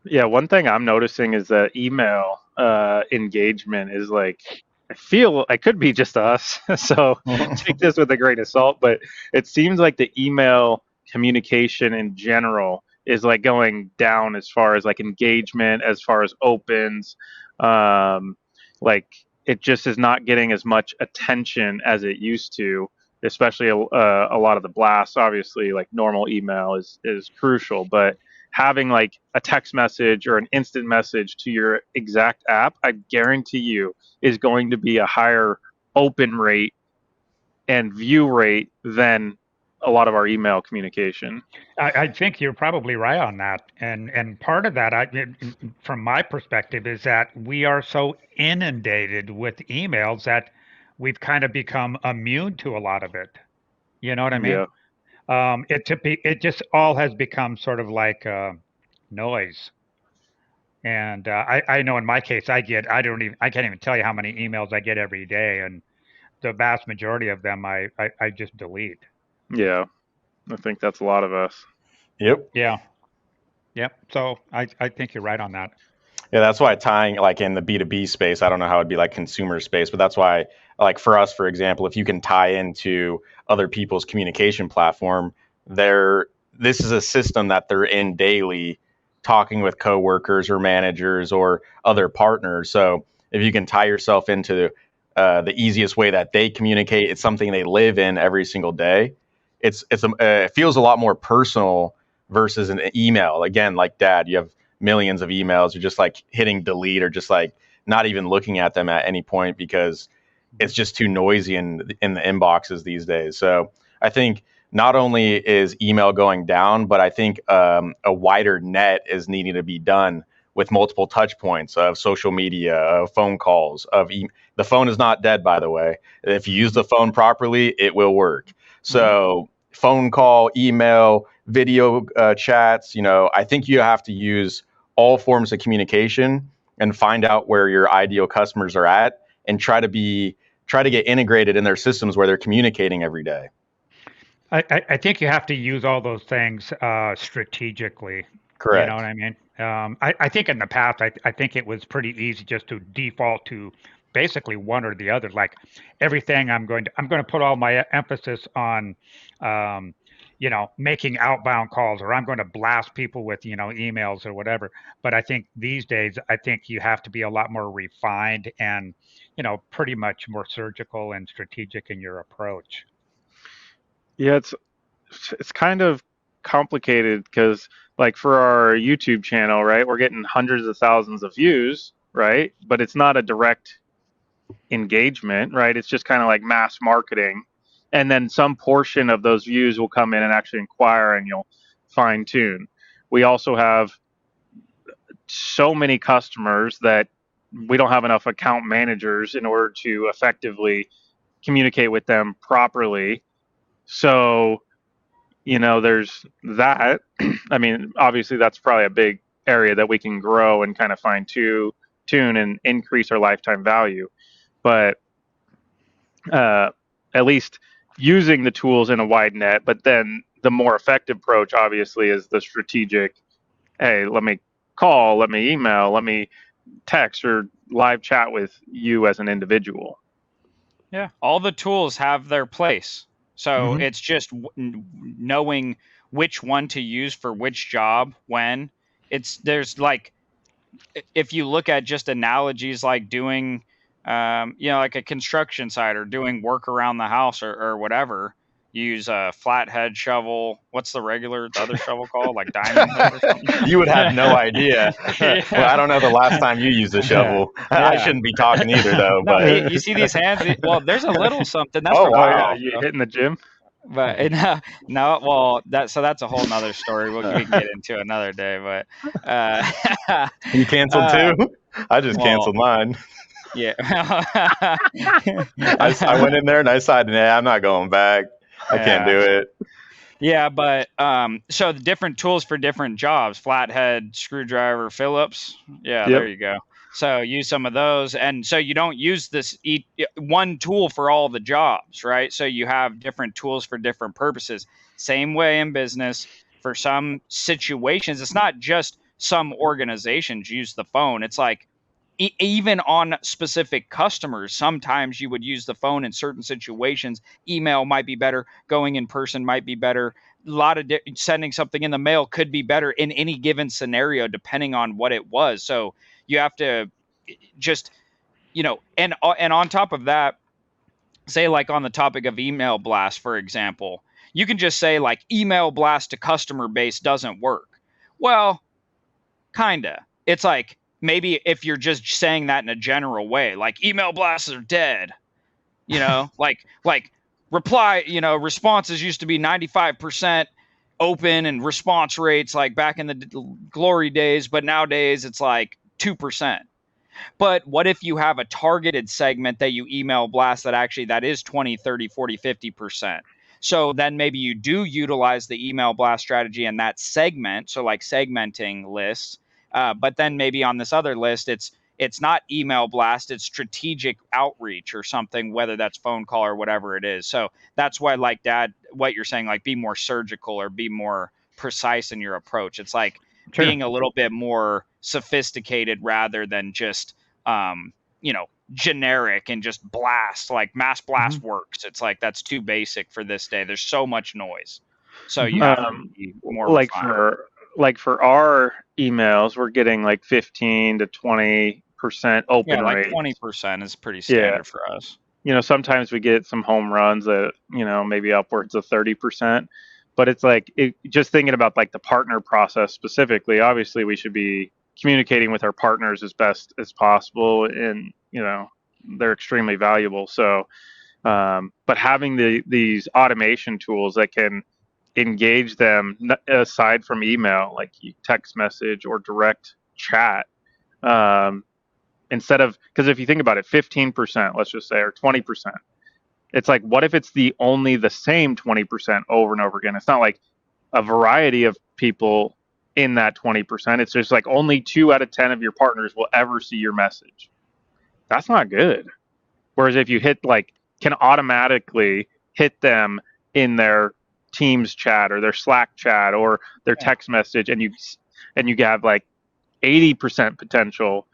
Yeah, one thing I'm noticing is that email engagement is like, I feel I could be just us, so take this with a grain of salt, but it seems like the email communication in general is like going down as far as like engagement, as far as opens. Um, like it just is not getting as much attention as it used to, especially a lot of the blasts. Obviously, like normal email is crucial, but having like a text message or an instant message to your exact app, I guarantee you is going to be a higher open rate and view rate than a lot of our email communication. I think you're probably right on that, and part of that, from my perspective, is that we are so inundated with emails that we've kind of become immune to a lot of it. You know what I mean? Yeah. It just all has become sort of like noise. And I know in my case, I can't even tell you how many emails I get every day, and the vast majority of them I just delete. Yeah. I think that's a lot of us. Yep. Yeah. Yep. So I think you're right on that. Yeah, that's why tying like in the B2B space, I don't know how it'd be like consumer space, but that's why like for us, for example, if you can tie into other people's communication platform, they're this is a system that they're in daily talking with coworkers or managers or other partners. So if you can tie yourself into the easiest way that they communicate, it's something they live in every single day. It feels a lot more personal versus an email. Again, like dad, you have millions of emails. You're just like hitting delete or just like not even looking at them at any point because it's just too noisy in the inboxes these days. So I think not only is email going down, but I think a wider net is needing to be done with multiple touch points of social media, of phone calls, the phone is not dead, by the way. If you use the phone properly, it will work. So phone call, email, video chats, I think you have to use all forms of communication and find out where your ideal customers are at and try to get integrated in their systems where they're communicating every day. I think you have to use all those things strategically. You know what Correct. I mean? I think in the past, I think it was pretty easy just to default to basically one or the other. Like everything, I'm going to put all my emphasis on, um, making outbound calls, or I'm going to blast people with emails or whatever. But I think these days, I think you have to be a lot more refined and pretty much more surgical and strategic in your approach. Yeah, it's kind of complicated because like for our YouTube channel, right, we're getting hundreds of thousands of views, right? But it's not a direct engagement, right? It's just kind of like mass marketing. And then some portion of those views will come in and actually inquire and you'll fine tune. We also have so many customers that we don't have enough account managers in order to effectively communicate with them properly. So, there's that. I mean, obviously, that's probably a big area that we can grow and kind of fine tune and increase our lifetime value. But uh, at least using the tools in a wide net. But then the more effective approach, obviously, is the strategic. Hey, let me call, let me email, let me text or live chat with you as an individual. Yeah, all the tools have their place. So Mm-hmm. it's just knowing which one to use for which job when. There's like, if you look at just analogies like doing, like a construction site or doing work around the house or whatever, use a flathead shovel. What's the other shovel called? Like diamond head or something? You would have no idea. Well, I Yeah. don't know the last time you used a shovel. I Yeah. shouldn't be talking either, though. No, But you see these hands? Well, there's a little something. That's oh for Oh my yeah, wow, you office. hitting the gym? But no, well, that's a whole nother story. We can get into another day. But you canceled uh, too? I just well, canceled mine. yeah. I went in there and I decided, nah, I'm not going back. I can't Yeah. do it. Yeah, but so the different tools for different jobs, flathead, screwdriver, Phillips. Yeah, Yep. there you go. So use some of those, and so you don't use one tool for all the jobs, right? So you have different tools for different purposes. Same way in business. For some situations, it's not just some organizations use the phone. It's like even on specific customers, sometimes you would use the phone in certain situations. Email might be better. Going in person might be better. A lot of sending something in the mail could be better in any given scenario, depending on what it was. So you have to just, and on top of that, say like on the topic of email blast, for example, you can just say like email blast to customer base doesn't work. Well, kinda. It's like maybe if you're just saying that in a general way, like email blasts are dead, like reply, responses used to be 95% open and response rates like back in the glory days, but nowadays it's like 2%. But what if you have a targeted segment that you email blast that is 20, 30, 40, 50%? So then maybe you do utilize the email blast strategy in that segment. So like segmenting lists. But then maybe on this other list, it's not email blast, it's strategic outreach or something, whether that's phone call or whatever it is. So that's why, like Dad, what you're saying, like be more surgical or be more precise in your approach. It's like being a little bit more sophisticated rather than just generic and just blast, like mass blast works. It's like that's too basic for this day. There's so much noise. So you have to be more refined. For our emails, we're getting like 15 to 20% open like rate. 20% is pretty standard for us. Sometimes we get some home runs that, maybe upwards of 30%. But it's like, just thinking about like the partner process specifically, obviously we should be communicating with our partners as best as possible, and they're extremely valuable. So, but having these automation tools that can engage them aside from email, like text message or direct chat, instead of, because if you think about it, 15%, let's just say, or 20%, it's like, what if it's the same 20% over and over again? It's not like a variety of people in that 20%. It's just like only 2 out of 10 of your partners will ever see your message. That's not good. Whereas if you can automatically hit them in their Teams chat or their Slack chat or their text message, and you have like 80% potential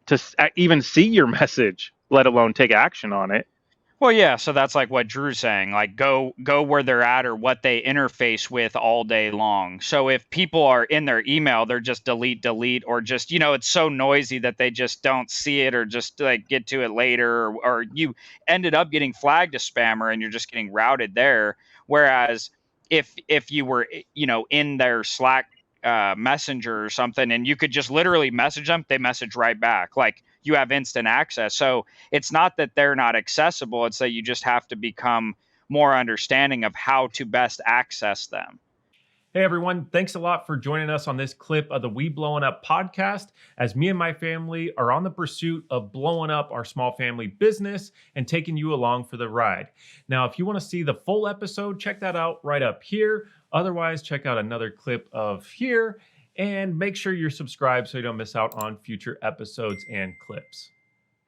to even see your message, let alone take action on it. Well, yeah, so that's like what Drew's saying, like go where they're at or what they interface with all day long. So if people are in their email, they're just delete, or just, it's so noisy that they just don't see it or just like get to it later, or you ended up getting flagged a spammer and you're just getting routed there. Whereas if you were, in their Slack messenger or something and you could just literally message them, they message right back. Like you have instant access. So it's not that they're not accessible. It's that you just have to become more understanding of how to best access them. Hey everyone, thanks a lot for joining us on this clip of the We Blowing Up podcast, as me and my family are on the pursuit of blowing up our small family business and taking you along for the ride. Now, if you want to see the full episode, check that out right up here. Otherwise, check out another clip of here and make sure you're subscribed so you don't miss out on future episodes and clips.